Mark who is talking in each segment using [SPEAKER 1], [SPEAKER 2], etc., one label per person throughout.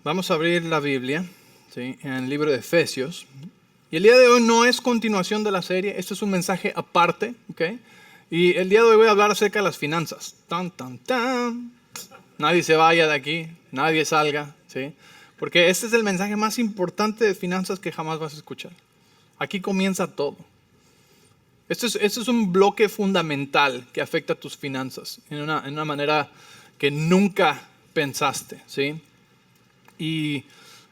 [SPEAKER 1] Vamos a abrir la Biblia, ¿sí?, en el libro de Efesios. Y el día de hoy no es continuación de la serie, este es un mensaje aparte, ¿ok? Y el día de hoy voy a hablar acerca de las finanzas. Tan, tan, tan. Nadie se vaya de aquí, nadie salga, ¿sí? Porque este es el mensaje más importante de finanzas que jamás vas a escuchar. Aquí comienza todo. Este es un bloque fundamental que afecta a tus finanzas en una manera que nunca pensaste, ¿sí? Y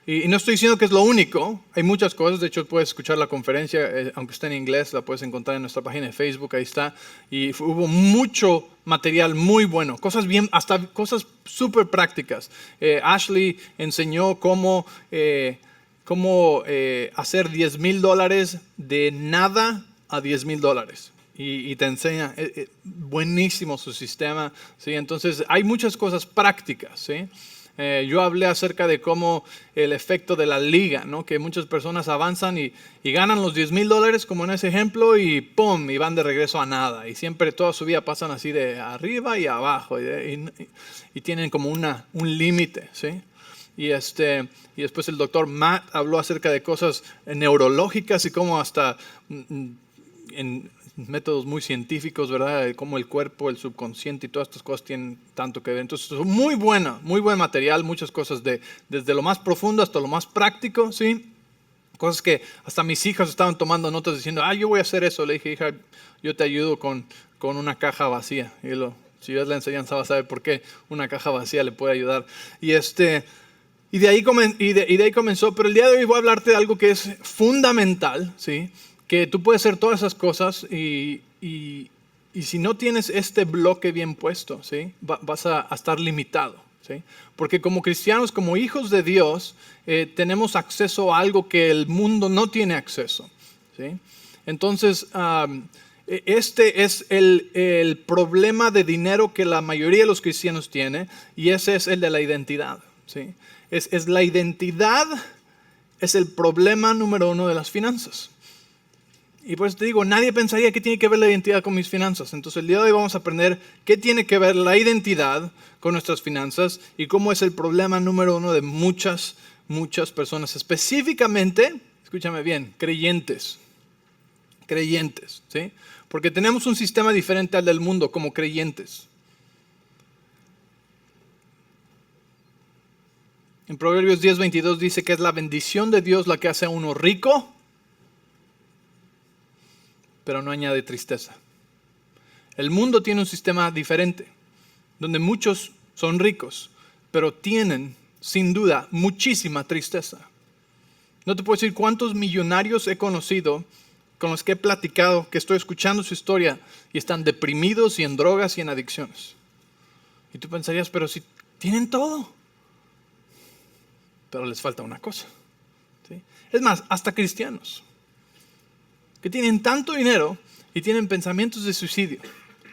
[SPEAKER 1] no estoy diciendo que es lo único, hay muchas cosas. De hecho puedes escuchar la conferencia, aunque esté en inglés, la puedes encontrar en nuestra página de Facebook, ahí está. Y hubo mucho material muy bueno, hasta cosas súper prácticas. Ashley enseñó cómo hacer $10,000 de nada a $10,000. Y te enseña, buenísimo su sistema, ¿sí? Entonces hay muchas cosas prácticas, ¿sí? Yo hablé acerca de cómo el efecto de la liga, ¿no? Que muchas personas avanzan y ganan los $10,000, como en ese ejemplo, y ¡pum!, y van de regreso a nada. Y siempre toda su vida pasan así de arriba y abajo, y tienen como un límite, ¿sí? Y después el doctor Matt habló acerca de cosas neurológicas y cómo hasta en métodos muy científicos, ¿verdad?, cómo el cuerpo, el subconsciente y todas estas cosas tienen tanto que ver. Entonces, muy buen material, muchas cosas desde lo más profundo hasta lo más práctico, ¿sí? Cosas que hasta mis hijas estaban tomando notas diciendo, yo voy a hacer eso. Le dije, hija, yo te ayudo con una caja vacía. Si ves la enseñanza vas a ver por qué una caja vacía le puede ayudar. Y de ahí comenzó, pero el día de hoy voy a hablarte de algo que es fundamental, ¿sí? Que tú puedes hacer todas esas cosas y si no tienes este bloque bien puesto, ¿sí?, vas a estar limitado, ¿sí? Porque como cristianos, como hijos de Dios, tenemos acceso a algo que el mundo no tiene acceso, ¿sí? Entonces, este es el problema de dinero que la mayoría de los cristianos tiene, y ese es el de la identidad, ¿sí? Es la identidad, es el problema número uno de las finanzas. Y por eso te digo, nadie pensaría que tiene que ver la identidad con mis finanzas. Entonces el día de hoy vamos a aprender qué tiene que ver la identidad con nuestras finanzas y cómo es el problema número uno de muchas personas. Específicamente, escúchame bien, creyentes, ¿sí? Porque tenemos un sistema diferente al del mundo como creyentes. En Proverbios 10:22 dice que es la bendición de Dios la que hace a uno rico, pero no añade tristeza. El mundo tiene un sistema diferente, donde muchos son ricos, pero tienen, sin duda, muchísima tristeza. No te puedo decir cuántos millonarios he conocido, con los que he platicado, que estoy escuchando su historia, y están deprimidos y en drogas y en adicciones. Y tú pensarías, pero si tienen todo, pero les falta una cosa, ¿sí? Es más, hasta cristianos que tienen tanto dinero y tienen pensamientos de suicidio.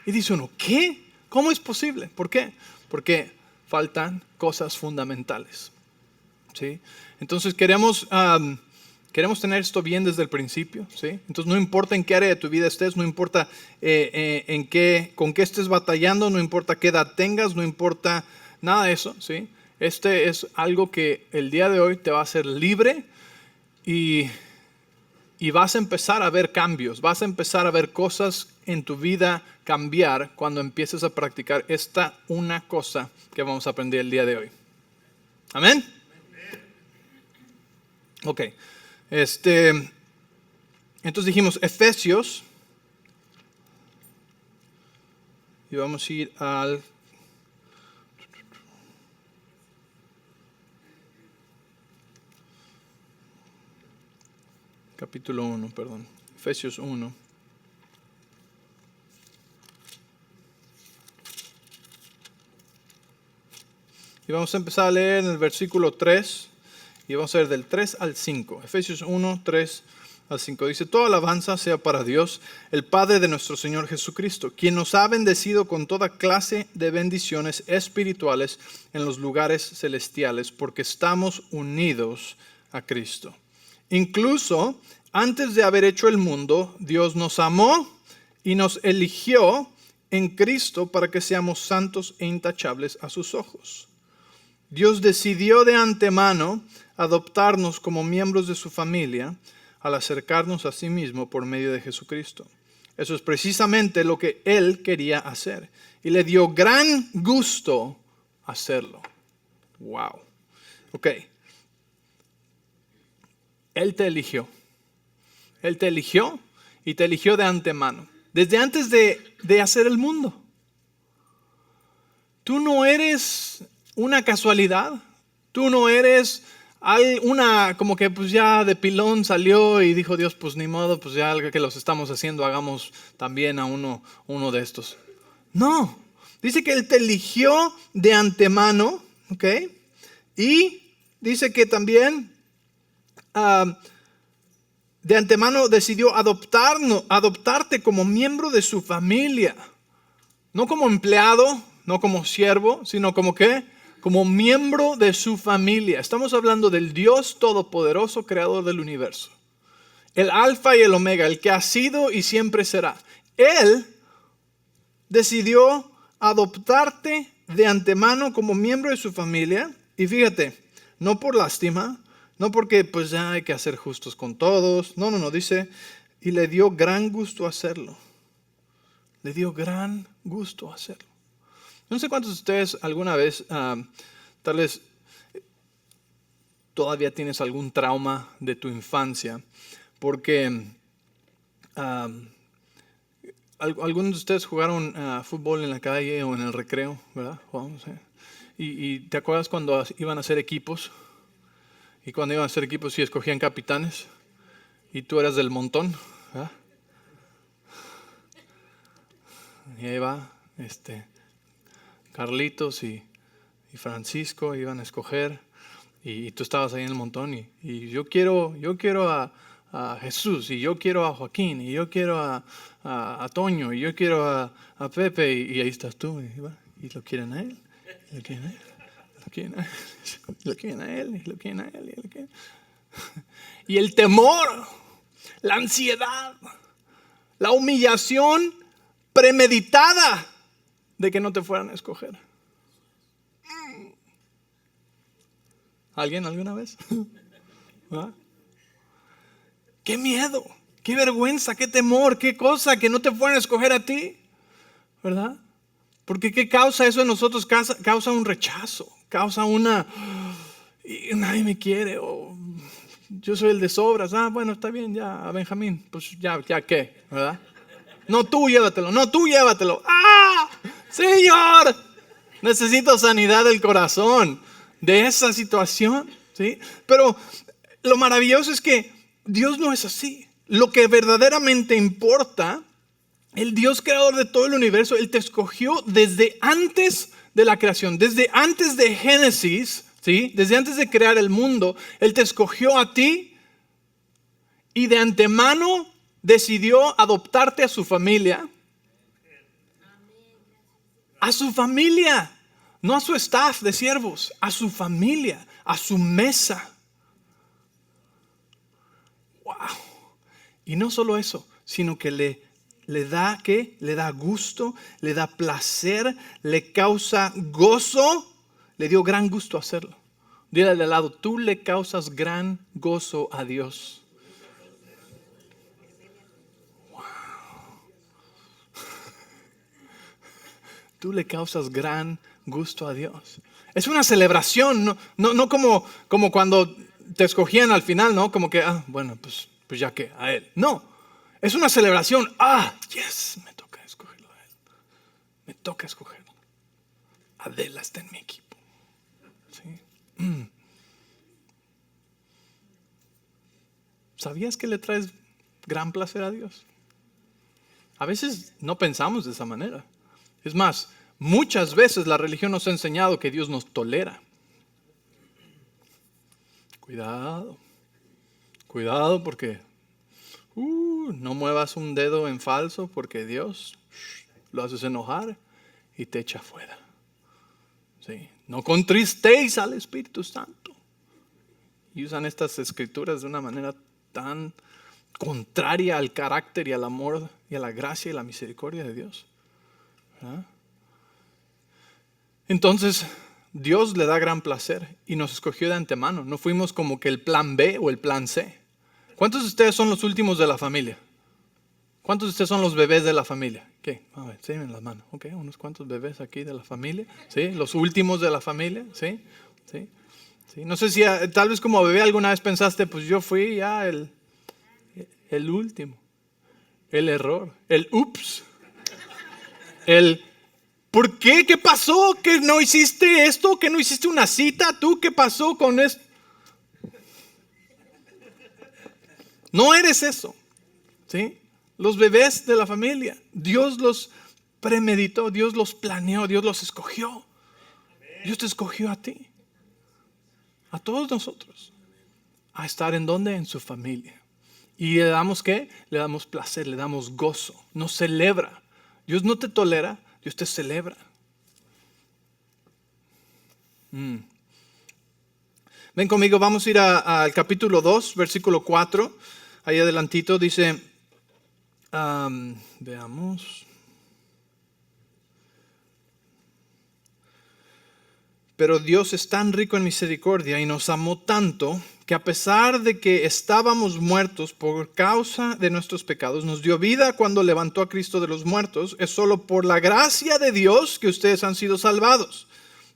[SPEAKER 1] Y dice uno, ¿qué? ¿Cómo es posible? ¿Por qué? Porque faltan cosas fundamentales, ¿sí? Entonces queremos tener esto bien desde el principio, ¿sí? Entonces no importa en qué área de tu vida estés, no importa con qué estés batallando, no importa qué edad tengas, no importa nada de eso, ¿sí? Este es algo que el día de hoy te va a hacer libre y vas a empezar a ver cambios, vas a empezar a ver cosas en tu vida cambiar cuando empieces a practicar una cosa que vamos a aprender el día de hoy. ¿Amén? Ok. Entonces dijimos Efesios. Y vamos a ir al capítulo 1, perdón. Efesios 1. Y vamos a empezar a leer en el versículo 3. Y vamos a ver del 3 al 5. Efesios 1, 3 al 5. Dice, toda alabanza sea para Dios, el Padre de nuestro Señor Jesucristo, quien nos ha bendecido con toda clase de bendiciones espirituales en los lugares celestiales, porque estamos unidos a Cristo. Incluso antes de haber hecho el mundo, Dios nos amó y nos eligió en Cristo para que seamos santos e intachables a sus ojos. Dios decidió de antemano adoptarnos como miembros de su familia al acercarnos a sí mismo por medio de Jesucristo. Eso es precisamente lo que Él quería hacer. Y le dio gran gusto hacerlo. Wow. Ok. Él te eligió. Él te eligió y te eligió de antemano. Desde antes de hacer el mundo. Tú no eres una casualidad. Tú no eres una como que pues ya de pilón salió y dijo Dios, pues ni modo, pues ya que los estamos haciendo, hagamos también a uno de estos. No, dice que Él te eligió de antemano, ¿ok? Y dice que también de antemano decidió adoptarte como miembro de su familia. No como empleado, no como siervo, sino como ¿qué? Como miembro de su familia. Estamos hablando del Dios Todopoderoso, creador del universo. El Alfa y el Omega, el que ha sido y siempre será. Él decidió adoptarte de antemano como miembro de su familia. Y fíjate, no por lástima, no porque pues ya hay que hacer justos con todos. No, dice, y le dio gran gusto hacerlo. Le dio gran gusto hacerlo. No sé cuántos de ustedes alguna vez, tal vez todavía tienes algún trauma de tu infancia, porque algunos de ustedes jugaron fútbol en la calle o en el recreo, ¿verdad? Y te acuerdas cuando iban a hacer equipos, y cuando iban a hacer equipos y escogían capitanes, y tú eras del montón, ¿verdad? Y ahí va, Carlitos y Francisco iban a escoger y tú estabas ahí en el montón y yo quiero a Jesús y yo quiero a Joaquín y yo quiero a Toño y yo quiero a Pepe y ahí estás tú y lo quieren a él, y lo quieren a él, lo quieren a él, lo quieren a él, y lo quieren a él, y lo quieren. Y el temor, la ansiedad, la humillación premeditada de que no te fueran a escoger. ¿Alguien alguna vez? ¿Ah? Qué miedo, qué vergüenza, qué temor, qué cosa que no te fueran a escoger a ti, ¿verdad? Porque ¿qué causa eso en nosotros? Causa un rechazo, causa y nadie me quiere, o yo soy el de sobras. Bueno, está bien, ya, a Benjamín, pues ya qué, ¿verdad? No, tú llévatelo, Señor, necesito sanidad del corazón de esa situación, ¿sí? Pero lo maravilloso es que Dios no es así. Lo que verdaderamente importa, el Dios creador de todo el universo, Él te escogió desde antes de la creación, desde antes de Génesis, ¿sí? Desde antes de crear el mundo, Él te escogió a ti y de antemano decidió adoptarte a su familia. A su familia, no a su staff de siervos, a su familia, a su mesa. Wow. Y no solo eso, sino que le da gusto, le da placer, le causa gozo, le dio gran gusto hacerlo. Dile al lado, tú le causas gran gozo a Dios. Wow. Tú le causas gran gusto a Dios. Es una celebración, no como cuando te escogían al final, ¿no? Como que, bueno, pues ya que, a Él. No, es una celebración. Yes, me toca escogerlo a Él. Me toca escogerlo. Adela está en mi equipo. ¿Sí? ¿Sabías que le traes gran placer a Dios? A veces no pensamos de esa manera. Es más, muchas veces la religión nos ha enseñado que Dios nos tolera. Cuidado porque no muevas un dedo en falso porque Dios lo haces enojar y te echa fuera. ¿Sí? No contristéis al Espíritu Santo. Y usan estas escrituras de una manera tan contraria al carácter y al amor y a la gracia y la misericordia de Dios. ¿Ah? Entonces, Dios le da gran placer y nos escogió de antemano. No fuimos como que el plan B o el plan C. ¿Cuántos de ustedes son los últimos de la familia? ¿Cuántos de ustedes son los bebés de la familia? ¿Qué? A ver, sí, en las manos. Ok, unos cuantos bebés aquí de la familia. ¿Sí? Los últimos de la familia. ¿Sí? ¿Sí? ¿Sí? No sé si tal vez como bebé alguna vez pensaste, pues yo fui ya el último. El error. El ups. El ¿por qué? ¿Qué pasó? ¿Que no hiciste esto? ¿Que no hiciste una cita? ¿Tú qué pasó con esto? No eres eso. ¿Sí? Los bebés de la familia, Dios los premeditó, Dios los planeó, Dios los escogió. Dios te escogió a ti, a todos nosotros, a estar en donde, en su familia. Y le damos ¿qué? Le damos placer, le damos gozo, nos celebra. Dios no te tolera, Dios te celebra. Ven conmigo, vamos a ir al capítulo 2, versículo 4. Ahí adelantito dice, veamos. Pero Dios es tan rico en misericordia y nos amó tanto que a pesar de que estábamos muertos por causa de nuestros pecados, nos dio vida cuando levantó a Cristo de los muertos. Es solo por la gracia de Dios que ustedes han sido salvados.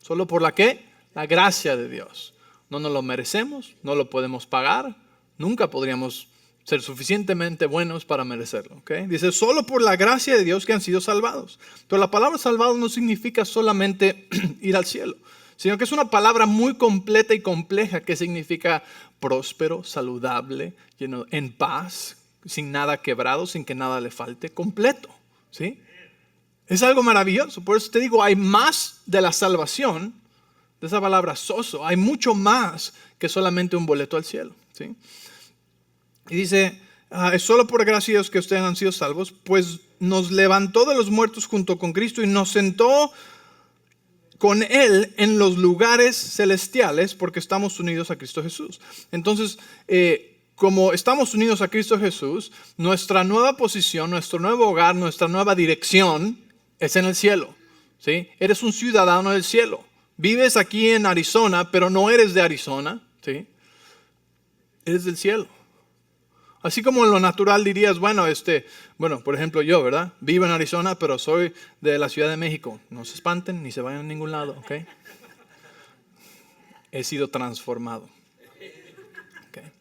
[SPEAKER 1] ¿Solo por la qué? La gracia de Dios. No nos lo merecemos, no lo podemos pagar, nunca podríamos ser suficientemente buenos para merecerlo. ¿Okay? Dice, solo por la gracia de Dios que han sido salvados. Pero la palabra salvado no significa solamente ir al cielo, sino que es una palabra muy completa y compleja que significa próspero, saludable, lleno en paz, sin nada quebrado, sin que nada le falte, completo. ¿Sí? Es algo maravilloso. Por eso te digo, hay más de la salvación, de esa palabra soso, hay mucho más que solamente un boleto al cielo. ¿Sí? Y dice, es solo por gracia de Dios que ustedes han sido salvos, pues nos levantó de los muertos junto con Cristo y nos sentó con Él en los lugares celestiales porque estamos unidos a Cristo Jesús. Entonces, como estamos unidos a Cristo Jesús, nuestra nueva posición, nuestro nuevo hogar, nuestra nueva dirección es en el cielo. ¿Sí? Eres un ciudadano del cielo. Vives aquí en Arizona, pero no eres de Arizona. ¿Sí? Eres del cielo. Así como en lo natural dirías, bueno, por ejemplo yo, ¿verdad? Vivo en Arizona, pero soy de la Ciudad de México. No se espanten ni se vayan a ningún lado, ¿ok? He sido transformado. Okay.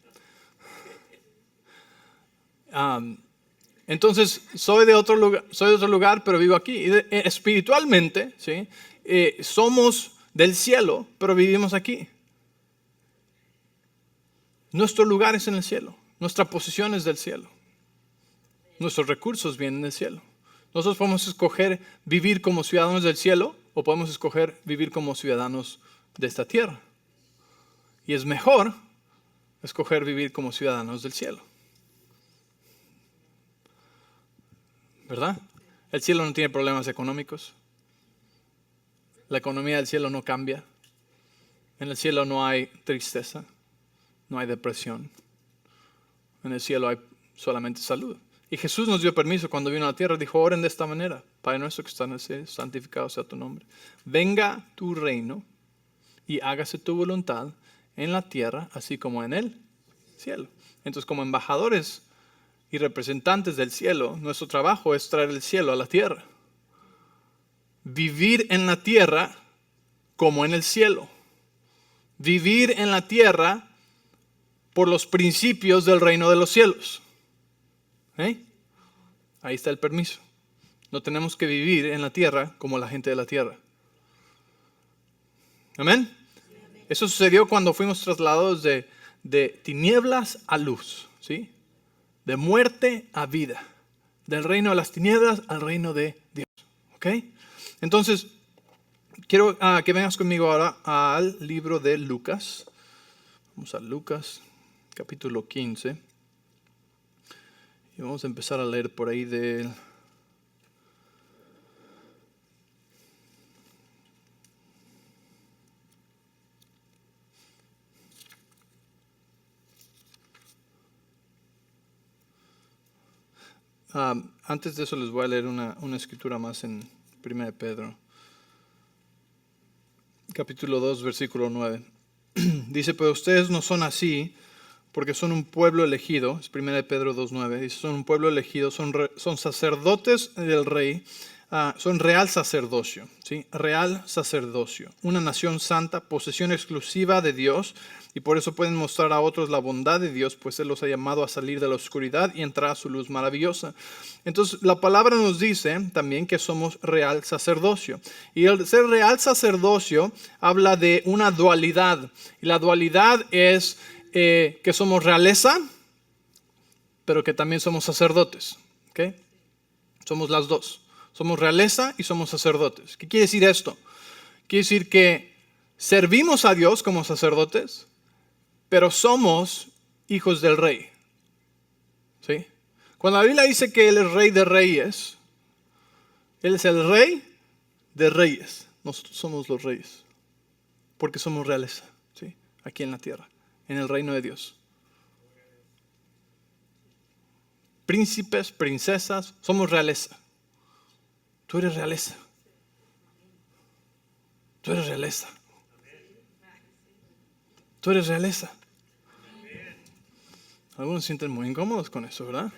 [SPEAKER 1] Entonces, soy de otro lugar, pero vivo aquí. Espiritualmente, ¿sí? Somos del cielo, pero vivimos aquí. Nuestro lugar es en el cielo. Nuestra posición es del cielo. Nuestros recursos vienen del cielo. Nosotros podemos escoger vivir como ciudadanos del cielo o podemos escoger vivir como ciudadanos de esta tierra. Y es mejor escoger vivir como ciudadanos del cielo. ¿Verdad? El cielo no tiene problemas económicos. La economía del cielo no cambia. En el cielo no hay tristeza, no hay depresión. En el cielo hay solamente salud. Y Jesús nos dio permiso cuando vino a la tierra. Dijo, oren de esta manera. Padre nuestro que está en el cielo, santificado sea tu nombre. Venga tu reino y hágase tu voluntad en la tierra, así como en el cielo. Entonces, como embajadores y representantes del cielo, nuestro trabajo es traer el cielo a la tierra. Vivir en la tierra como en el cielo. Vivir en la tierra por los principios del reino de los cielos. Ahí está el permiso. No tenemos que vivir en la tierra como la gente de la tierra. Amén. Eso sucedió cuando fuimos trasladados de tinieblas a luz, ¿sí? De muerte a vida, del reino de las tinieblas al reino de Dios. ¿Ok? Entonces, quiero que vengas conmigo ahora al libro de Lucas. Vamos a Lucas, capítulo 15. Y vamos a empezar a leer por ahí del... antes de eso les voy a leer una escritura más en 1 de Pedro. capítulo 2, versículo 9. Dice, pero ustedes no son así, porque son un pueblo elegido. Es 1 Pedro 2:9. Dice, son un pueblo elegido, son sacerdotes del rey, son real sacerdocio, ¿sí? Real sacerdocio. Una nación santa, posesión exclusiva de Dios, y por eso pueden mostrar a otros la bondad de Dios, pues Él los ha llamado a salir de la oscuridad y entrar a su luz maravillosa. Entonces, la palabra nos dice también que somos real sacerdocio. Y el ser real sacerdocio habla de una dualidad. Y la dualidad es que somos realeza, pero que también somos sacerdotes. ¿Okay? Somos las dos. Somos realeza y somos sacerdotes. ¿Qué quiere decir esto? Quiere decir que servimos a Dios como sacerdotes, pero somos hijos del rey. ¿Sí? Cuando la Biblia dice que Él es rey de reyes, Él es el rey de reyes. Nosotros somos los reyes, porque somos realeza, ¿sí? Aquí en la tierra, en el reino de Dios. Príncipes, princesas, somos realeza. Tú eres realeza. Tú eres realeza. Tú eres realeza. Algunos se sienten muy incómodos con eso, ¿verdad?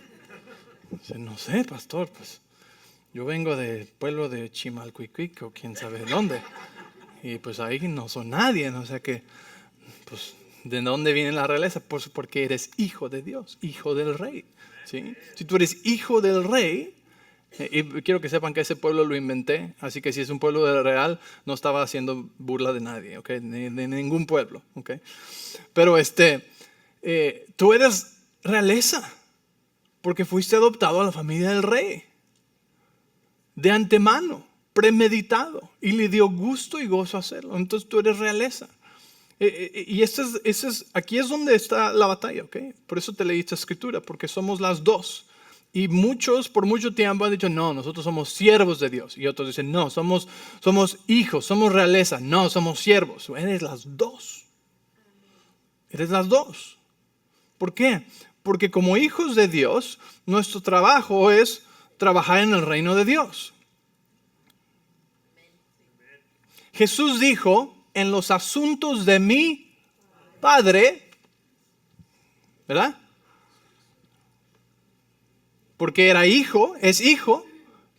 [SPEAKER 1] No sé, pastor, pues yo vengo del pueblo de Chimalcuicuic o quién sabe de dónde. Y pues ahí no soy nadie, ¿no? O sea que, pues, ¿de dónde viene la realeza? Pues porque eres hijo de Dios, hijo del rey, ¿sí? Si tú eres hijo del rey, y quiero que sepan que ese pueblo lo inventé, así que si es un pueblo de real, no estaba haciendo burla de nadie, ¿ok? De ningún pueblo, ¿ok? Pero tú eres realeza, porque fuiste adoptado a la familia del rey, de antemano, premeditado, y le dio gusto y gozo hacerlo. Entonces tú eres realeza. Y aquí es donde está la batalla, ¿ok? Por eso te leí esta escritura, porque somos las dos. Y muchos por mucho tiempo han dicho, no, nosotros somos siervos de Dios. Y otros dicen, no, somos hijos, somos realeza. No, somos siervos. Eres las dos. Eres las dos. ¿Por qué? Porque como hijos de Dios, nuestro trabajo es trabajar en el reino de Dios. Jesús dijo, en los asuntos de mi Padre, ¿verdad? Porque era hijo, es hijo,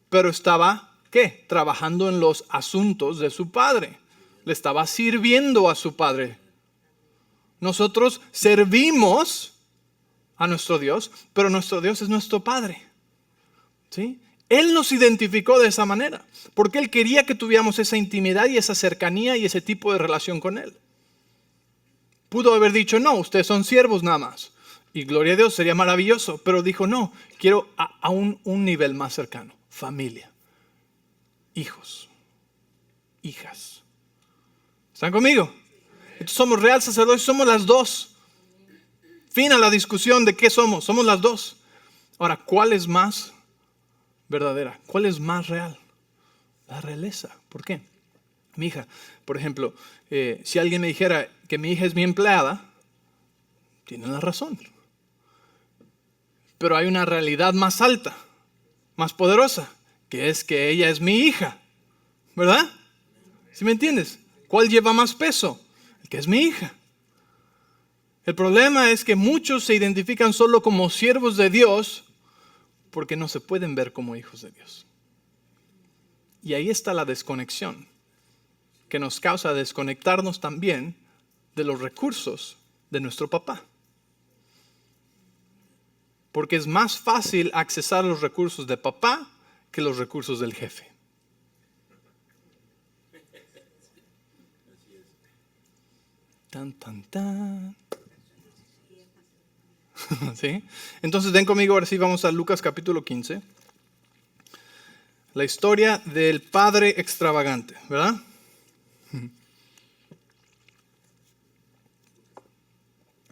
[SPEAKER 1] pero estaba, ¿qué? Trabajando en los asuntos de su Padre. Le estaba sirviendo a su Padre. Nosotros servimos a nuestro Dios, pero nuestro Dios es nuestro Padre. ¿Sí? Él nos identificó de esa manera, porque Él quería que tuviéramos esa intimidad y esa cercanía y ese tipo de relación con Él. Pudo haber dicho, no, ustedes son siervos nada más. Y gloria a Dios, sería maravilloso. Pero dijo, no, quiero a un nivel más cercano. Familia. Hijos. Hijas. ¿Están conmigo? Entonces somos real sacerdocio, somos las dos. Fin a la discusión de qué somos. Somos las dos. Ahora, ¿cuál es más verdadera? ¿Cuál es más real? La realeza. ¿Por qué? Mi hija, por ejemplo, si alguien me dijera que mi hija es mi empleada, tiene la razón. Pero hay una realidad más alta, más poderosa, que es que ella es mi hija. ¿Verdad? ¿Sí me entiendes? ¿Cuál lleva más peso? El que es mi hija. El problema es que muchos se identifican solo como siervos de Dios porque no se pueden ver como hijos de Dios. Y ahí está la desconexión, que nos causa desconectarnos también de los recursos de nuestro papá. Porque es más fácil accesar los recursos de papá que los recursos del jefe. Tan, tan, tan. ¿Sí? Entonces ven conmigo, ahora sí vamos a Lucas capítulo 15. La historia del padre extravagante, ¿verdad?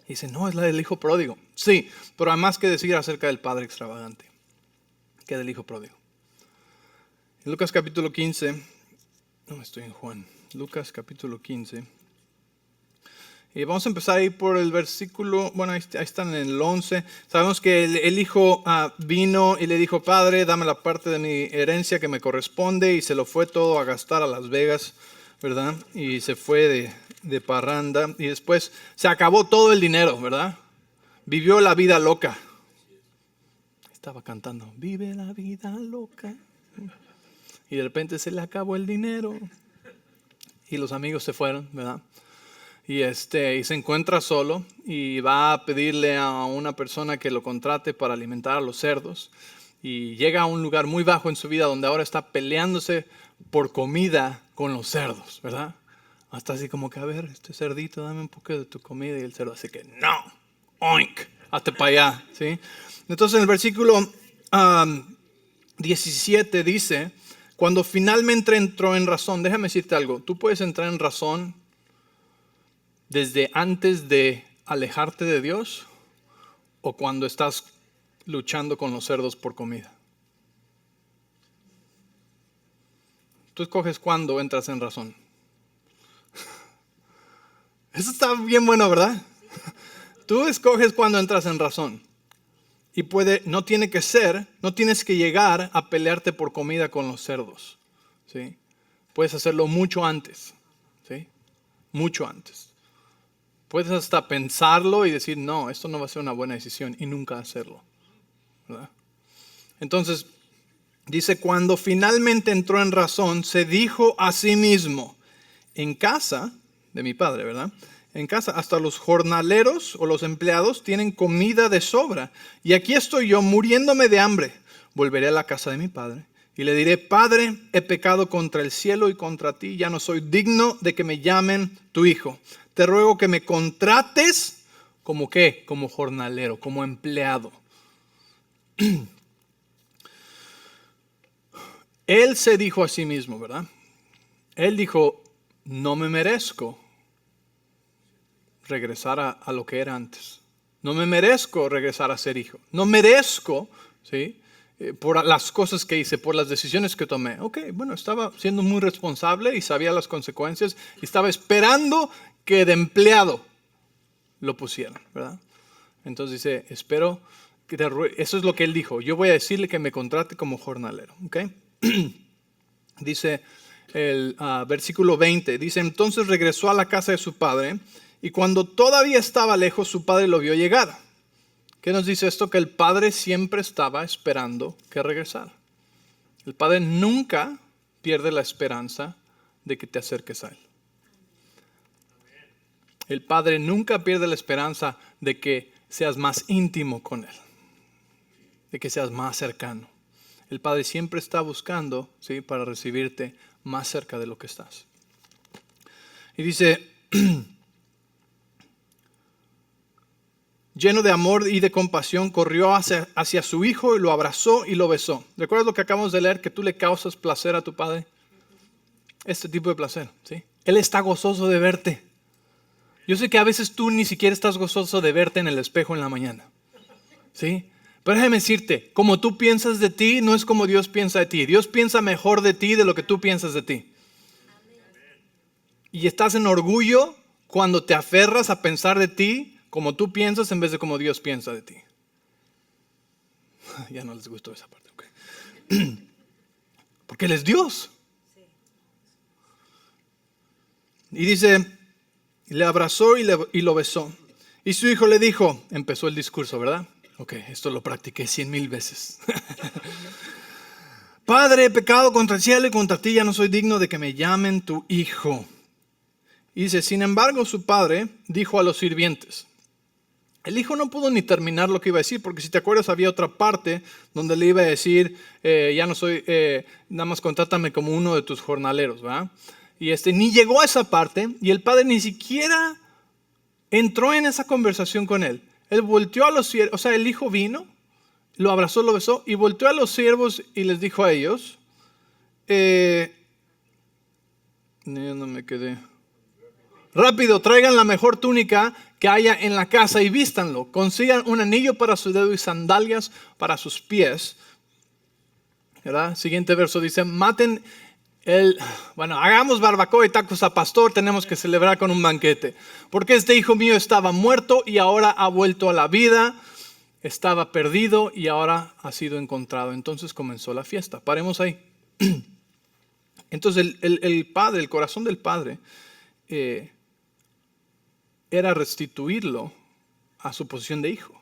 [SPEAKER 1] Dice, no, es la del hijo pródigo. Sí, pero hay más que decir acerca del padre extravagante que del hijo pródigo. En Lucas capítulo 15, no estoy en Juan, Lucas capítulo 15. Y vamos a empezar ahí por el versículo, bueno, ahí están en el 11. Sabemos que el hijo vino y le dijo, Padre, dame la parte de mi herencia que me corresponde, y se lo fue todo a gastar a Las Vegas. ¿verdad? Y se fue de parranda y después se acabó todo el dinero, ¿verdad? Vivió la vida loca. Estaba cantando, vive la vida loca. Y de repente se le acabó el dinero. Y los amigos se fueron, ¿verdad? Y se encuentra solo y va a pedirle a una persona que lo contrate para alimentar a los cerdos. Y llega a un lugar muy bajo en su vida donde ahora está peleándose por comida con los cerdos, ¿verdad? Hasta así como que, a ver, cerdito, dame un poco de tu comida. Y el cerdo así que, no, oink, hazte para allá, ¿sí? Entonces en el versículo 17 dice, cuando finalmente entró en razón, déjame decirte algo, tú puedes entrar en razón desde antes de alejarte de Dios o cuando estás luchando con los cerdos por comida. Tú escoges cuándo entras en razón. Eso está bien bueno, ¿verdad? Tú escoges cuándo entras en razón. Y no tiene que ser, no tienes que llegar a pelearte por comida con los cerdos, ¿sí? Puedes hacerlo mucho antes, ¿sí? Mucho antes. Puedes hasta pensarlo y decir, no, esto no va a ser una buena decisión y nunca hacerlo, ¿verdad? Entonces, dice, cuando finalmente entró en razón, se dijo a sí mismo, en casa de mi padre, ¿verdad? En casa, hasta los jornaleros o los empleados tienen comida de sobra. Y aquí estoy yo muriéndome de hambre. Volveré a la casa de mi padre y le diré, Padre, he pecado contra el cielo y contra ti. Ya no soy digno de que me llamen tu hijo. Te ruego que me contrates como ¿qué? Como jornalero, como empleado. Él se dijo a sí mismo, ¿verdad? Él dijo, no me merezco regresar a lo que era antes. No me merezco regresar a ser hijo. No merezco, ¿sí? Por las cosas que hice, por las decisiones que tomé. Ok, bueno, estaba siendo muy responsable y sabía las consecuencias y estaba esperando que de empleado lo pusieran, ¿verdad? Entonces dice, espero que eso es lo que él dijo. Yo voy a decirle que me contrate como jornalero, ¿ok? Dice el versículo 20, dice, entonces regresó a la casa de su padre y cuando todavía estaba lejos, su padre lo vio llegar. ¿Qué nos dice esto? Que el padre siempre estaba esperando que regresara. El padre nunca pierde la esperanza de que te acerques a él. El padre nunca pierde la esperanza de que seas más íntimo con él, de que seas más cercano. El padre siempre está buscando, ¿sí?, para recibirte más cerca de lo que estás. Y dice, lleno de amor y de compasión, corrió hacia su hijo y lo abrazó y lo besó. ¿Recuerdas lo que acabamos de leer? Que tú le causas placer a tu padre. Este tipo de placer, ¿sí? Él está gozoso de verte. Yo sé que a veces tú ni siquiera estás gozoso de verte en el espejo en la mañana, ¿sí? Pero déjame decirte, como tú piensas de ti, no es como Dios piensa de ti. Dios piensa mejor de ti de lo que tú piensas de ti. Y estás en orgullo cuando te aferras a pensar de ti como tú piensas en vez de como Dios piensa de ti. Ya no les gustó esa parte, ok. Porque Él es Dios. Y dice, le abrazó y lo besó. Y su hijo le dijo, empezó el discurso, ¿verdad? Ok, esto lo practiqué 100,000 veces. Padre, he pecado contra el cielo y contra ti, ya no soy digno de que me llamen tu hijo. Y dice, sin embargo, su padre dijo a los sirvientes. El hijo no pudo ni terminar lo que iba a decir, porque si te acuerdas había otra parte donde le iba a decir, ya no soy, nada más contrátame como uno de tus jornaleros, ¿verdad? Y ni llegó a esa parte y el padre ni siquiera entró en esa conversación con él. Él volteó a los siervos, o sea, el hijo vino, lo abrazó, lo besó y volteó a los siervos y les dijo a ellos, no me quedé. Rápido, traigan la mejor túnica que haya en la casa y vístanlo. Consigan un anillo para su dedo y sandalias para sus pies. ¿Verdad? Siguiente verso dice, hagamos barbacoa y tacos a pastor, tenemos que celebrar con un banquete. Porque este hijo mío estaba muerto y ahora ha vuelto a la vida. Estaba perdido y ahora ha sido encontrado. Entonces comenzó la fiesta. Paremos ahí. Entonces el padre, el corazón del padre, era restituirlo a su posición de hijo.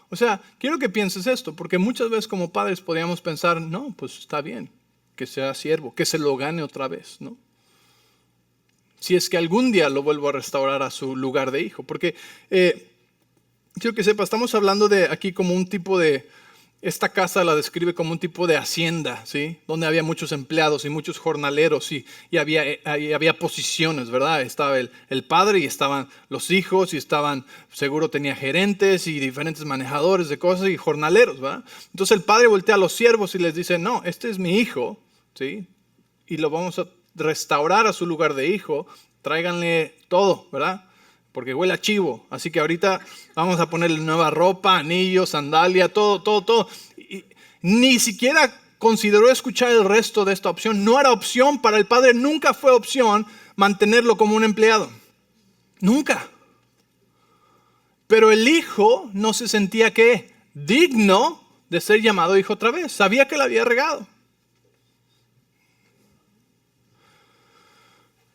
[SPEAKER 1] O sea, quiero que pienses esto, porque muchas veces como padres podríamos pensar, no, pues está bien, que sea siervo, que se lo gane otra vez, ¿no? Si es que algún día lo vuelvo a restaurar a su lugar de hijo. Porque quiero que sepa, estamos hablando de aquí como un tipo de, esta casa la describe como un tipo de hacienda, ¿sí? Donde había muchos empleados y muchos jornaleros y había posiciones, ¿verdad? Estaba el padre y estaban los hijos y seguro tenía gerentes y diferentes manejadores de cosas y jornaleros, ¿verdad? Entonces el padre voltea a los siervos y les dice, no, este es mi hijo, ¿sí? Y lo vamos a restaurar a su lugar de hijo, tráiganle todo, ¿verdad? Porque huele a chivo, así que ahorita vamos a ponerle nueva ropa, anillos, sandalia, todo. Y ni siquiera consideró escuchar el resto de esta opción. No era opción para el padre, nunca fue opción mantenerlo como un empleado. Nunca. Pero el hijo no se sentía ¿qué? Digno de ser llamado hijo otra vez. Sabía que la había regado.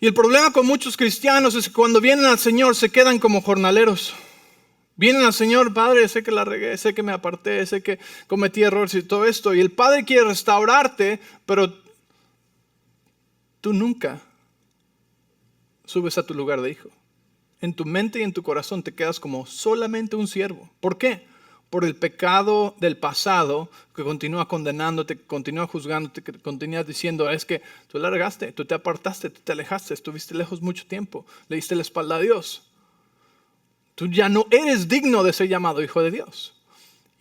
[SPEAKER 1] Y el problema con muchos cristianos es que cuando vienen al Señor se quedan como jornaleros. Vienen al Señor, Padre, sé que la regué, sé que me aparté, sé que cometí errores y todo esto. Y el Padre quiere restaurarte, pero tú nunca subes a tu lugar de hijo. En tu mente y en tu corazón te quedas como solamente un siervo. ¿Por qué? Por el pecado del pasado que continúa condenándote, que continúa juzgándote, que continúa diciendo, es que tú la regaste, tú te apartaste, tú te alejaste, estuviste lejos mucho tiempo, le diste la espalda a Dios. Tú ya no eres digno de ser llamado hijo de Dios.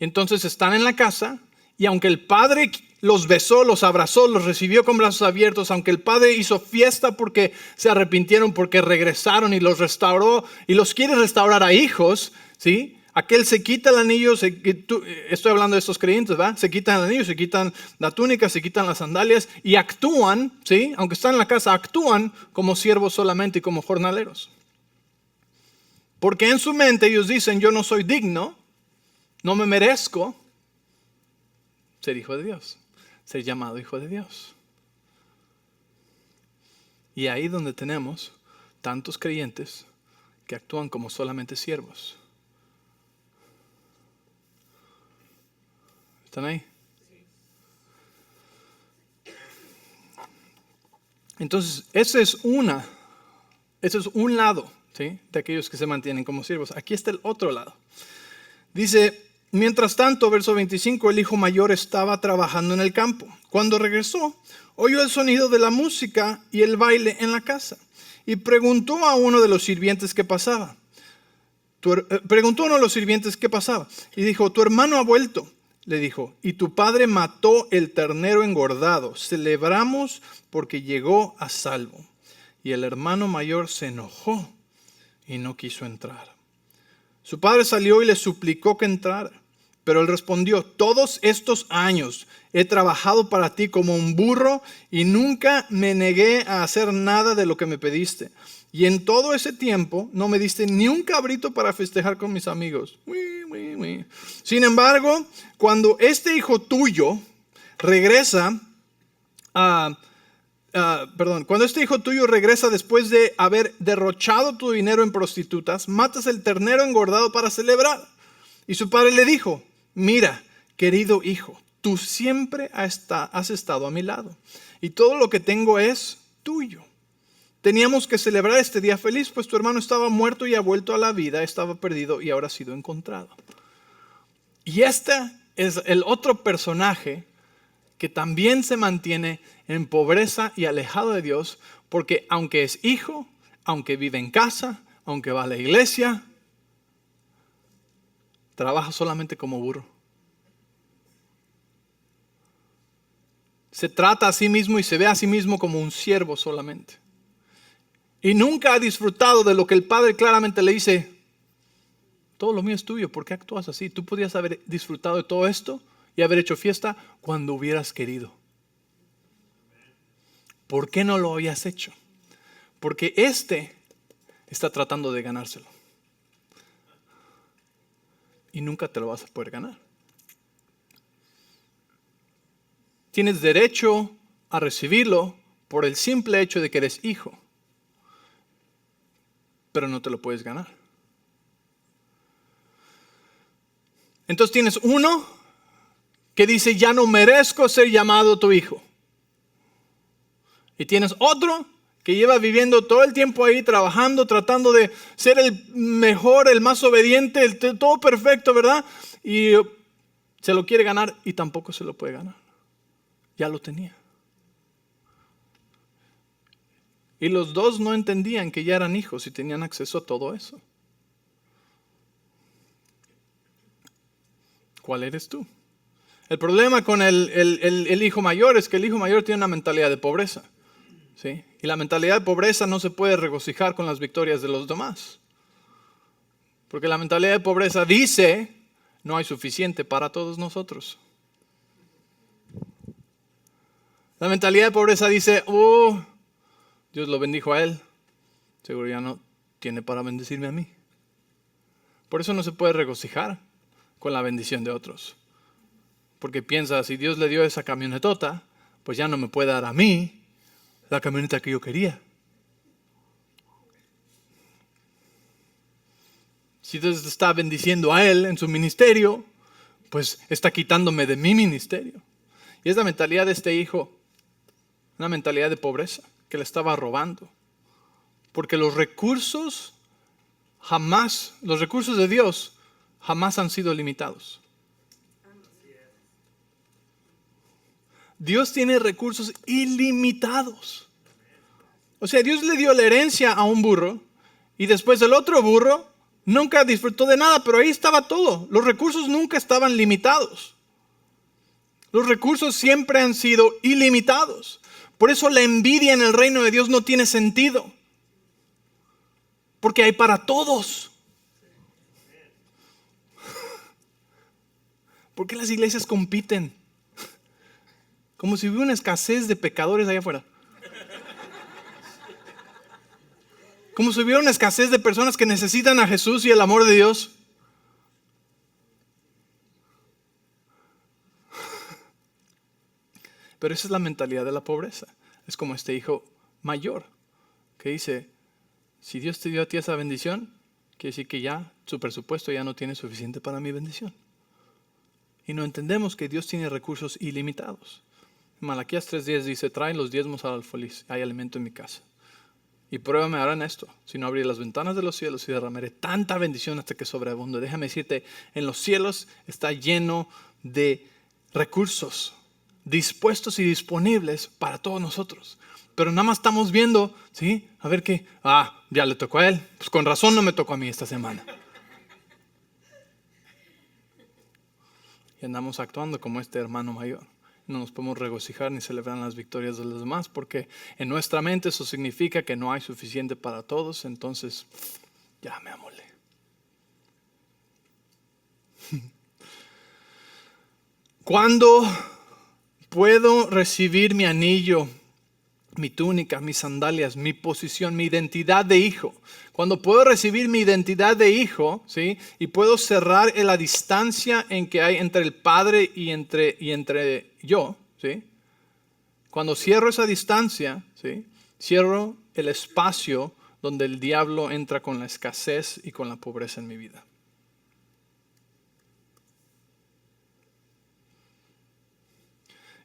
[SPEAKER 1] Y entonces están en la casa y aunque el padre los besó, los abrazó, los recibió con brazos abiertos, aunque el padre hizo fiesta porque se arrepintieron, porque regresaron y los restauró y los quiere restaurar a hijos, ¿sí? Aquel se quita el anillo, estoy hablando de estos creyentes, ¿va? Se quitan el anillo, se quitan la túnica, se quitan las sandalias y actúan, ¿sí? Aunque están en la casa, actúan como siervos solamente y como jornaleros. Porque en su mente ellos dicen, yo no soy digno, no me merezco ser hijo de Dios, ser llamado hijo de Dios. Y ahí donde tenemos tantos creyentes que actúan como solamente siervos. ¿Están ahí? Entonces, ese es un lado, ¿sí? De aquellos que se mantienen como siervos. Aquí está el otro lado. Dice, mientras tanto, verso 25, el hijo mayor estaba trabajando en el campo. Cuando regresó, oyó el sonido de la música y el baile en la casa. Y preguntó a uno de los sirvientes qué pasaba. Y dijo, tu hermano ha vuelto. Le dijo, y tu padre mató el ternero engordado. Celebramos porque llegó a salvo. Y el hermano mayor se enojó y no quiso entrar. Su padre salió y le suplicó que entrara. Pero él respondió, todos estos años he trabajado para ti como un burro y nunca me negué a hacer nada de lo que me pediste. Y en todo ese tiempo no me diste ni un cabrito para festejar con mis amigos. Sin embargo, cuando este hijo tuyo regresa cuando este hijo tuyo regresa después de haber derrochado tu dinero en prostitutas, matas el ternero engordado para celebrar. Y su padre le dijo, mira, querido hijo, tú siempre has estado a mi lado y todo lo que tengo es tuyo. Teníamos que celebrar este día feliz, pues tu hermano estaba muerto y ha vuelto a la vida, estaba perdido y ahora ha sido encontrado. Y este es el otro personaje que también se mantiene en pobreza y alejado de Dios, porque aunque es hijo, aunque vive en casa, aunque va a la iglesia, trabaja solamente como burro. Se trata a sí mismo y se ve a sí mismo como un siervo solamente. Y nunca ha disfrutado de lo que el padre claramente le dice, todo lo mío es tuyo, ¿por qué actúas así? Tú podías haber disfrutado de todo esto y haber hecho fiesta cuando hubieras querido. ¿Por qué no lo habías hecho? Porque está tratando de ganárselo. Y nunca te lo vas a poder ganar. Tienes derecho a recibirlo, por el simple hecho de que eres hijo, pero no te lo puedes ganar. Entonces tienes uno que dice, ya no merezco ser llamado tu hijo. Y tienes otro que lleva viviendo todo el tiempo ahí, trabajando, tratando de ser el mejor, el más obediente, todo perfecto, ¿verdad? Y se lo quiere ganar y tampoco se lo puede ganar. Ya lo tenía. Y los dos no entendían que ya eran hijos y tenían acceso a todo eso. ¿Cuál eres tú? El problema con el hijo mayor es que el hijo mayor tiene una mentalidad de pobreza. ¿Sí? Y la mentalidad de pobreza no se puede regocijar con las victorias de los demás. Porque la mentalidad de pobreza dice, no hay suficiente para todos nosotros. La mentalidad de pobreza dice, Dios lo bendijo a él, seguro ya no tiene para bendecirme a mí. Por eso no se puede regocijar con la bendición de otros. Porque piensa, si Dios le dio esa camionetota, pues ya no me puede dar a mí la camioneta que yo quería. Si Dios está bendiciendo a él en su ministerio, pues está quitándome de mi ministerio. Y es la mentalidad de este hijo, una mentalidad de pobreza que le estaba robando. Porque los recursos de Dios jamás han sido limitados. Dios tiene recursos ilimitados. O sea, Dios le dio la herencia a un burro y después el otro burro nunca disfrutó de nada, pero ahí estaba todo. Los recursos nunca estaban limitados. Los recursos siempre han sido ilimitados. Por eso la envidia en el reino de Dios no tiene sentido. Porque hay para todos. ¿Por qué las iglesias compiten? Como si hubiera una escasez de pecadores allá afuera. Como si hubiera una escasez de personas que necesitan a Jesús y el amor de Dios. Pero esa es la mentalidad de la pobreza. Es como este hijo mayor que dice, si Dios te dio a ti esa bendición, quiere decir que ya su presupuesto ya no tiene suficiente para mi bendición. Y no entendemos que Dios tiene recursos ilimitados. Malaquías 3:10 dice, traen los diezmos al alfolí, hay alimento en mi casa. Y pruébame ahora en esto, si no abriré las ventanas de los cielos y derramaré tanta bendición hasta que sobreabunde. Déjame decirte, en los cielos está lleno de recursos dispuestos y disponibles para todos nosotros. Pero nada más estamos viendo, ¿sí? A ver qué, ya le tocó a él, pues con razón no me tocó a mí esta semana. Y andamos actuando como este hermano mayor. No nos podemos regocijar ni celebrar las victorias de los demás, porque en nuestra mente eso significa que no hay suficiente para todos, entonces ya me amolé. ¿Cuándo puedo recibir mi anillo, mi túnica, mis sandalias, mi posición, mi identidad de hijo? Cuando puedo recibir mi identidad de hijo, ¿sí? Y puedo cerrar la distancia en que hay entre el Padre y entre yo, ¿sí? Cuando cierro esa distancia, ¿sí? Cierro el espacio donde el diablo entra con la escasez y con la pobreza en mi vida.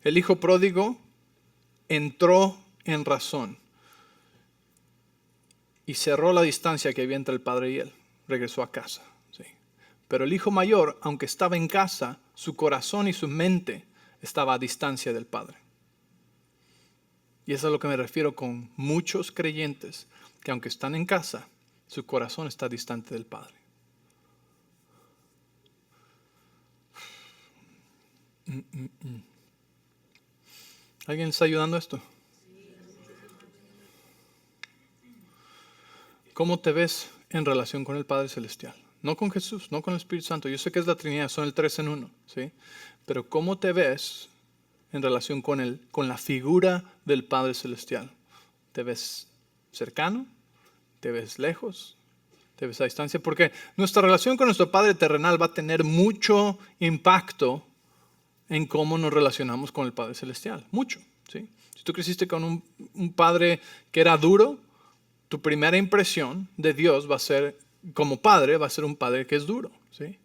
[SPEAKER 1] El hijo pródigo entró en razón y cerró la distancia que había entre el padre y él. Regresó a casa. ¿Sí? Pero el hijo mayor, aunque estaba en casa, su corazón y su mente estaba a distancia del padre. Y eso es a lo que me refiero con muchos creyentes que aunque están en casa, su corazón está distante del padre. ¿Alguien está ayudando a esto? ¿Cómo te ves en relación con el Padre Celestial? No con Jesús, no con el Espíritu Santo. Yo sé que es la Trinidad, son el 3 en 1, ¿sí? Pero ¿cómo te ves en relación con la figura del Padre Celestial? ¿Te ves cercano? ¿Te ves lejos? ¿Te ves a distancia? Porque nuestra relación con nuestro Padre terrenal va a tener mucho impacto en cómo nos relacionamos con el Padre Celestial. Mucho, ¿sí? Si tú creciste con un padre que era duro, tu primera impresión de Dios va a ser, como padre, va a ser un padre que es duro, ¿sí?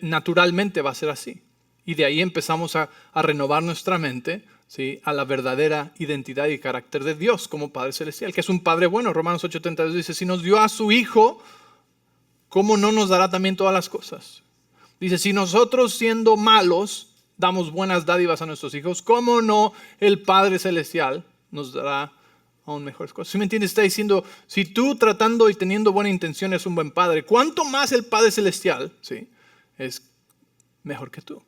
[SPEAKER 1] Naturalmente va a ser así. Y de ahí empezamos a renovar nuestra mente, ¿sí?, a la verdadera identidad y carácter de Dios como Padre Celestial, que es un Padre bueno. Romanos 8:32 dice, si nos dio a su Hijo, ¿cómo no nos dará también todas las cosas? Dice, si nosotros siendo malos damos buenas dádivas a nuestros hijos, ¿cómo no el Padre Celestial nos dará aún mejores cosas? ¿Sí me entiendes? Está diciendo, si tú tratando y teniendo buena intención eres un buen padre, ¿cuánto más el Padre Celestial, ¿sí?, es mejor que tú?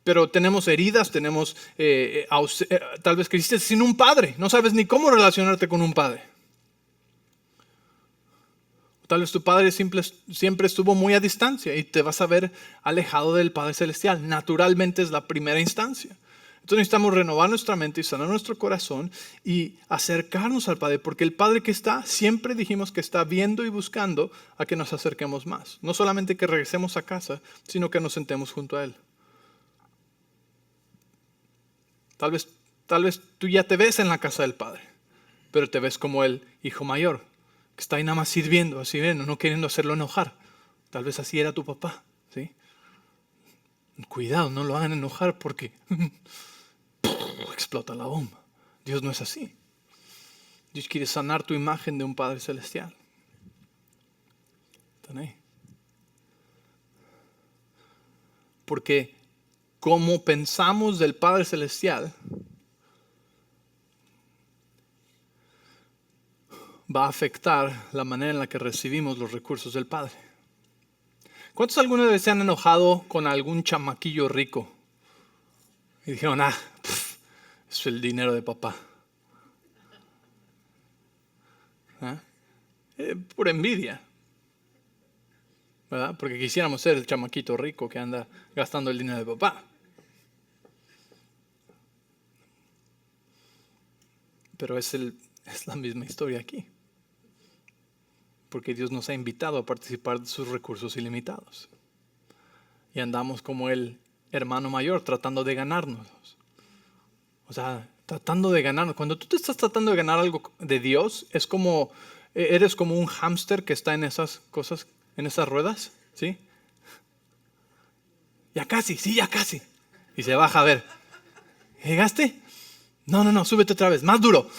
[SPEAKER 1] Pero tenemos heridas, tenemos, tal vez creciste sin un padre, no sabes ni cómo relacionarte con un padre. Tal vez tu padre siempre estuvo muy a distancia y te vas a ver alejado del Padre Celestial. Naturalmente es la primera instancia. Entonces necesitamos renovar nuestra mente y sanar nuestro corazón y acercarnos al Padre, porque el Padre que está, siempre dijimos que está viendo y buscando a que nos acerquemos más. No solamente que regresemos a casa, sino que nos sentemos junto a Él. Tal vez tú ya te ves en la casa del Padre, pero te ves como el hijo mayor, que está ahí nada más sirviendo, así viendo, no queriendo hacerlo enojar. Tal vez así era tu papá, ¿sí? Cuidado, no lo hagan enojar porque explota la bomba. Dios no es así. Dios quiere sanar tu imagen de un Padre Celestial. ¿Están ahí? Porque como pensamos del Padre Celestial va a afectar la manera en la que recibimos los recursos del Padre. ¿Cuántos alguna vez se han enojado con algún chamaquillo rico? Y dijeron, es el dinero de papá. Por envidia, ¿verdad? Porque quisiéramos ser el chamaquito rico que anda gastando el dinero de papá. Pero es la misma historia aquí. Porque Dios nos ha invitado a participar de sus recursos ilimitados. Y andamos como el hermano mayor tratando de ganarnos. O sea, tratando de ganarnos. Cuando tú te estás tratando de ganar algo de Dios, es como, eres como un hámster que está en esas cosas, en esas ruedas, ¿sí? Ya casi, sí, ya casi. Y se baja a ver. ¿Llegaste? No, súbete otra vez, más duro.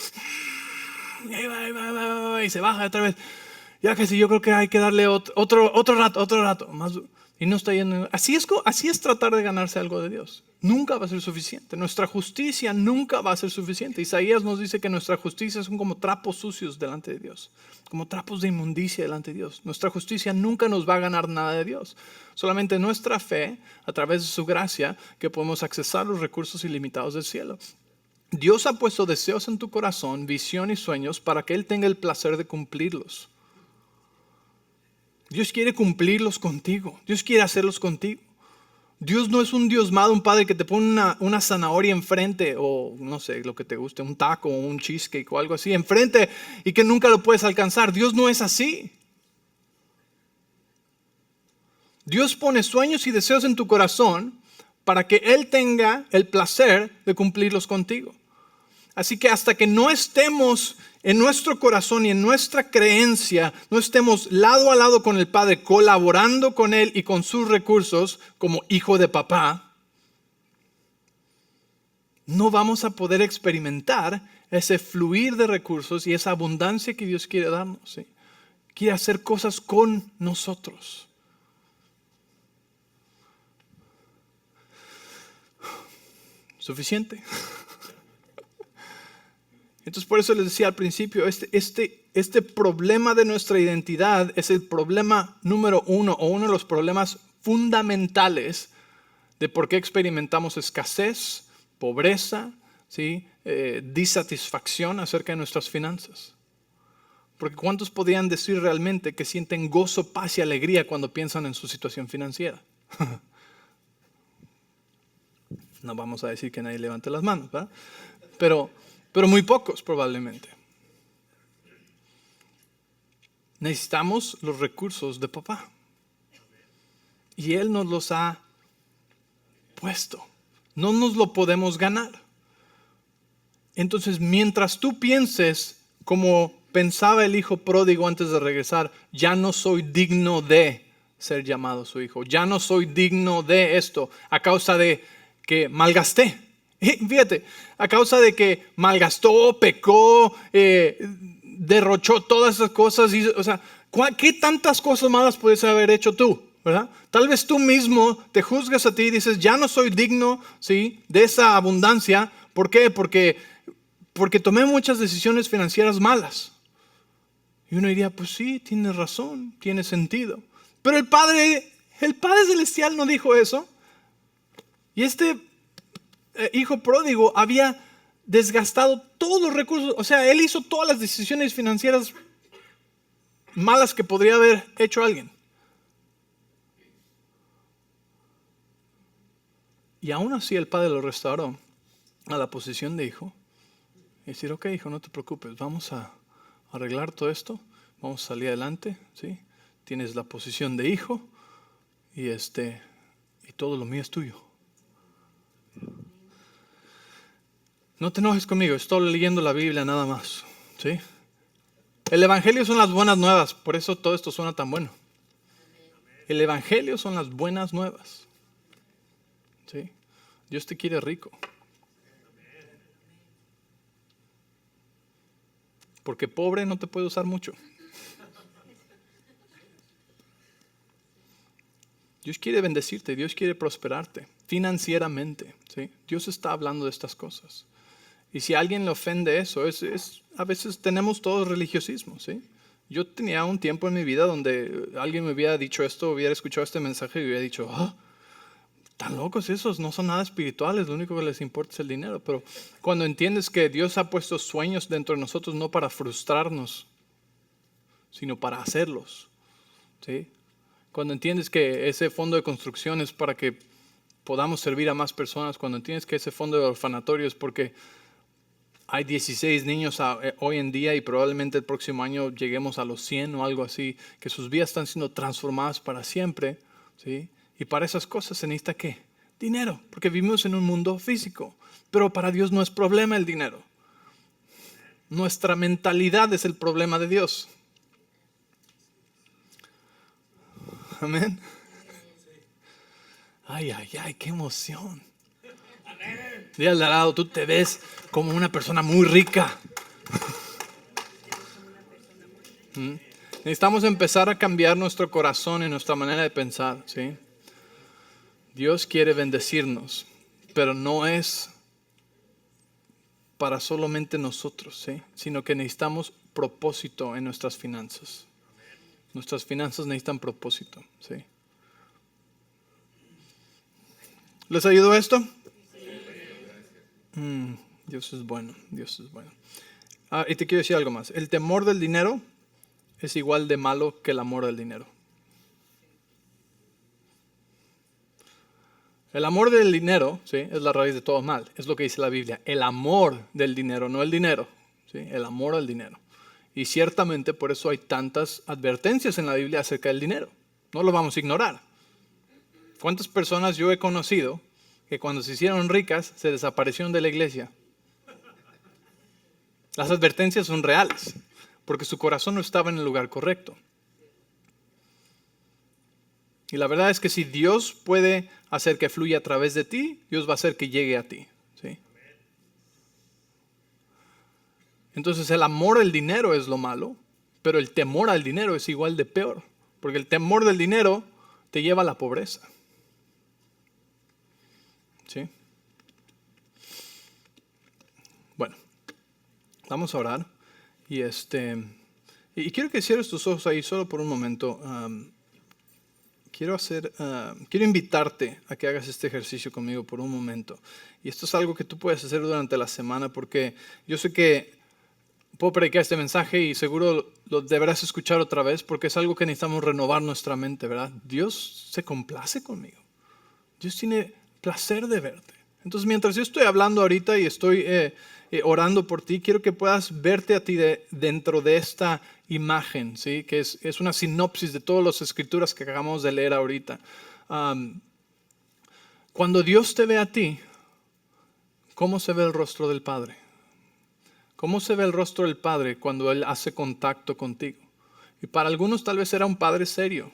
[SPEAKER 1] Y se baja otra vez. Ya casi, yo creo que hay que darle otro rato. Más duro. Y no está yendo. Así es tratar de ganarse algo de Dios. Nunca va a ser suficiente. Nuestra justicia nunca va a ser suficiente. Isaías nos dice que nuestra justicia son como trapos sucios delante de Dios. Como trapos de inmundicia delante de Dios. Nuestra justicia nunca nos va a ganar nada de Dios. Solamente nuestra fe, a través de su gracia, que podemos accesar los recursos ilimitados del cielo. Dios ha puesto deseos en tu corazón, visión y sueños para que Él tenga el placer de cumplirlos. Dios quiere cumplirlos contigo. Dios quiere hacerlos contigo. Dios no es un Dios malo, un padre que te pone una zanahoria enfrente o no sé, lo que te guste, un taco o un cheesecake o algo así enfrente y que nunca lo puedes alcanzar. Dios no es así. Dios pone sueños y deseos en tu corazón para que Él tenga el placer de cumplirlos contigo. Así que hasta que no estemos en nuestro corazón y en nuestra creencia, no estemos lado a lado con el Padre, colaborando con Él y con sus recursos como hijo de papá, no vamos a poder experimentar ese fluir de recursos y esa abundancia que Dios quiere darnos. ¿Sí? Quiere hacer cosas con nosotros. ¿Suficiente? Entonces por eso les decía al principio, este problema de nuestra identidad es el problema número uno o uno de los problemas fundamentales de por qué experimentamos escasez, pobreza, ¿sí? Disatisfacción acerca de nuestras finanzas. Porque ¿cuántos podrían decir realmente que sienten gozo, paz y alegría cuando piensan en su situación financiera? No vamos a decir que nadie levante las manos, ¿verdad? Pero muy pocos probablemente. Necesitamos los recursos de papá. Y Él nos los ha puesto. No nos lo podemos ganar. Entonces, mientras tú pienses como pensaba el hijo pródigo antes de regresar, ya no soy digno de ser llamado su hijo, ya no soy digno de esto a causa de que malgasté. Fíjate, a causa de que malgastó, pecó, derrochó todas esas cosas. O sea, ¿qué tantas cosas malas puedes haber hecho tú? ¿Verdad? Tal vez tú mismo te juzgas a ti y dices, ya no soy digno, ¿sí?, de esa abundancia. ¿Por qué? Porque tomé muchas decisiones financieras malas. Y uno diría, pues sí, tienes razón, tiene sentido. Pero el Padre Celestial no dijo eso. Y este hijo pródigo había desgastado todos los recursos. O sea, él hizo todas las decisiones financieras malas que podría haber hecho alguien. Y aún así el Padre lo restauró a la posición de hijo. Y decir, ok, hijo, no te preocupes, vamos a arreglar todo esto, vamos a salir adelante, ¿sí? Tienes la posición de hijo y todo lo mío es tuyo. No te enojes conmigo, estoy leyendo la Biblia nada más, ¿sí? El Evangelio son las buenas nuevas, por eso todo esto suena tan bueno. El Evangelio son las buenas nuevas, ¿sí? Dios te quiere rico. Porque pobre no te puede usar mucho. Dios quiere bendecirte, Dios quiere prosperarte financieramente, ¿sí? Dios está hablando de estas cosas. Y si a alguien le ofende eso, a veces tenemos todos religiosismo, ¿sí? Yo tenía un tiempo en mi vida donde alguien me hubiera dicho esto, hubiera escuchado este mensaje y hubiera dicho, tan locos esos, no son nada espirituales, lo único que les importa es el dinero. Pero cuando entiendes que Dios ha puesto sueños dentro de nosotros no para frustrarnos, sino para hacerlos, ¿sí? Cuando entiendes que ese fondo de construcción es para que podamos servir a más personas, cuando entiendes que ese fondo de orfanatorio es porque hay 16 niños hoy en día y probablemente el próximo año lleguemos a los 100 o algo así, que sus vidas están siendo transformadas para siempre, ¿sí? Y para esas cosas se necesita ¿qué? Dinero, porque vivimos en un mundo físico, pero para Dios no es problema el dinero. Nuestra mentalidad es el problema de Dios. Amén. Ay, qué emoción. Dile al lado, tú te ves como una persona muy rica. Necesitamos empezar a cambiar nuestro corazón y nuestra manera de pensar, ¿sí? Dios quiere bendecirnos, pero no es para solamente nosotros, ¿sí? Sino que necesitamos propósito en nuestras finanzas. Nuestras finanzas necesitan propósito, ¿sí? ¿Les ayudó esto? Dios es bueno, Dios es bueno. Y te quiero decir algo más. El temor del dinero es igual de malo que el amor del dinero. El amor del dinero, ¿sí?, es la raíz de todo mal. Es lo que dice la Biblia. El amor del dinero, no el dinero, ¿sí? El amor al dinero. Y ciertamente por eso hay tantas advertencias en la Biblia acerca del dinero. No lo vamos a ignorar. ¿Cuántas personas yo he conocido que cuando se hicieron ricas se desaparecieron de la iglesia? Las advertencias son reales, porque su corazón no estaba en el lugar correcto. Y la verdad es que si Dios puede hacer que fluya a través de ti, Dios va a hacer que llegue a ti, ¿sí? Entonces el amor al dinero es lo malo, pero el temor al dinero es igual de peor, porque el temor del dinero te lleva a la pobreza, ¿sí? Bueno, vamos a orar y quiero que cierres tus ojos ahí solo por un momento. Quiero invitarte a que hagas este ejercicio conmigo por un momento. Y esto es algo que tú puedes hacer durante la semana, porque yo sé que puedo predicar este mensaje y seguro lo deberás escuchar otra vez, porque es algo que necesitamos renovar nuestra mente, ¿verdad? Dios se complace conmigo. Dios tiene placer de verte. Entonces, mientras yo estoy hablando ahorita y estoy orando por ti, quiero que puedas verte a ti dentro de esta imagen, ¿sí? Que es una sinopsis de todas las escrituras que acabamos de leer ahorita. Cuando Dios te ve a ti, ¿cómo se ve el rostro del Padre? ¿Cómo se ve el rostro del Padre cuando Él hace contacto contigo? Y para algunos tal vez era un Padre serio,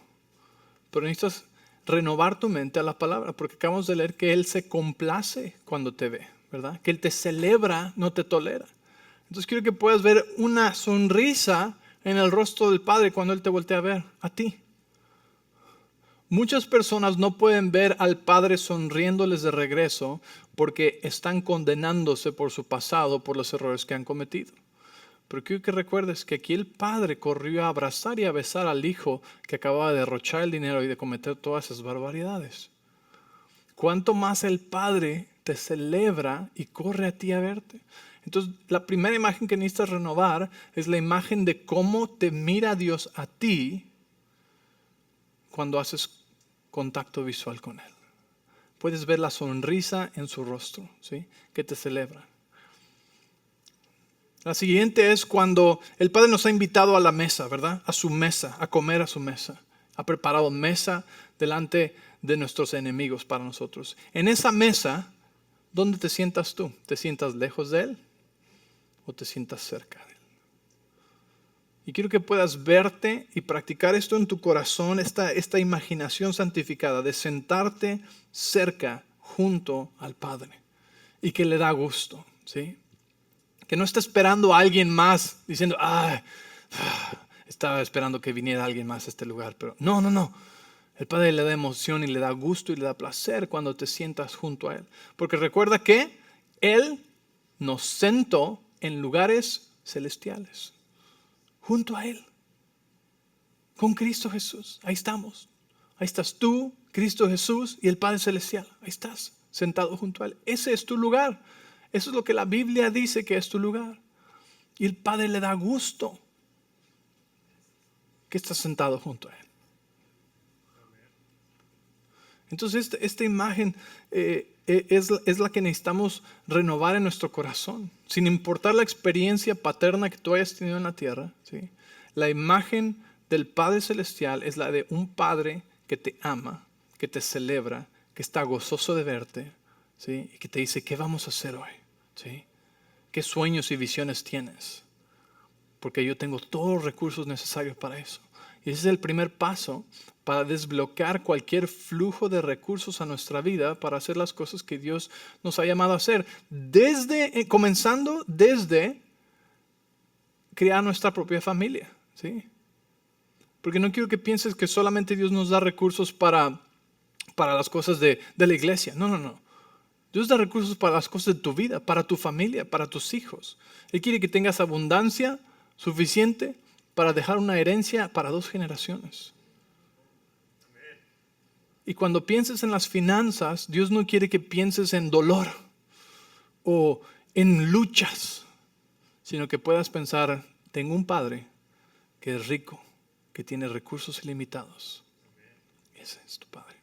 [SPEAKER 1] pero necesitas renovar tu mente a la palabra, porque acabamos de leer que Él se complace cuando te ve, ¿verdad? Que Él te celebra, no te tolera. Entonces quiero que puedas ver una sonrisa en el rostro del Padre cuando Él te voltea a ver, a ti. Muchas personas no pueden ver al Padre sonriéndoles de regreso porque están condenándose por su pasado, por los errores que han cometido. Pero quiero que recuerdes que aquí el Padre corrió a abrazar y a besar al Hijo que acababa de derrochar el dinero y de cometer todas esas barbaridades. ¿Cuánto más el Padre te celebra y corre a ti a verte? Entonces, la primera imagen que necesitas renovar es la imagen de cómo te mira Dios a ti cuando haces contacto visual con Él. Puedes ver la sonrisa en su rostro, ¿sí? Que te celebra. La siguiente es cuando el Padre nos ha invitado a la mesa, ¿verdad? A su mesa, a comer a su mesa. Ha preparado mesa delante de nuestros enemigos para nosotros. En esa mesa, ¿dónde te sientas tú? ¿Te sientas lejos de Él o te sientas cerca de Él? Y quiero que puedas verte y practicar esto en tu corazón, esta imaginación santificada de sentarte cerca, junto al Padre. Y que le da gusto, ¿sí? Que no está esperando a alguien más, diciendo, estaba esperando que viniera alguien más a este lugar. Pero no. El Padre le da emoción y le da gusto y le da placer cuando te sientas junto a Él. Porque recuerda que Él nos sentó en lugares celestiales. Junto a Él, con Cristo Jesús. Ahí estamos. Ahí estás tú, Cristo Jesús y el Padre Celestial. Ahí estás, sentado junto a Él. Ese es tu lugar. Eso es lo que la Biblia dice que es tu lugar. Y el Padre le da gusto que estás sentado junto a Él. Entonces esta imagen es la que necesitamos renovar en nuestro corazón. Sin importar la experiencia paterna que tú hayas tenido en la tierra, ¿sí? La imagen del Padre Celestial es la de un Padre que te ama, que te celebra, que está gozoso de verte, ¿sí? Y que te dice, ¿qué vamos a hacer hoy? ¿Sí? ¿Qué sueños y visiones tienes? Porque yo tengo todos los recursos necesarios para eso. Y ese es el primer paso para desbloquear cualquier flujo de recursos a nuestra vida para hacer las cosas que Dios nos ha llamado a hacer. Comenzando desde crear nuestra propia familia, ¿sí? Porque no quiero que pienses que solamente Dios nos da recursos para las cosas de la iglesia. No. Dios da recursos para las cosas de tu vida, para tu familia, para tus hijos. Él quiere que tengas abundancia suficiente para dejar una herencia para 2 generaciones. Y cuando pienses en las finanzas, Dios no quiere que pienses en dolor o en luchas, sino que puedas pensar, tengo un Padre que es rico, que tiene recursos ilimitados. Ese es tu Padre.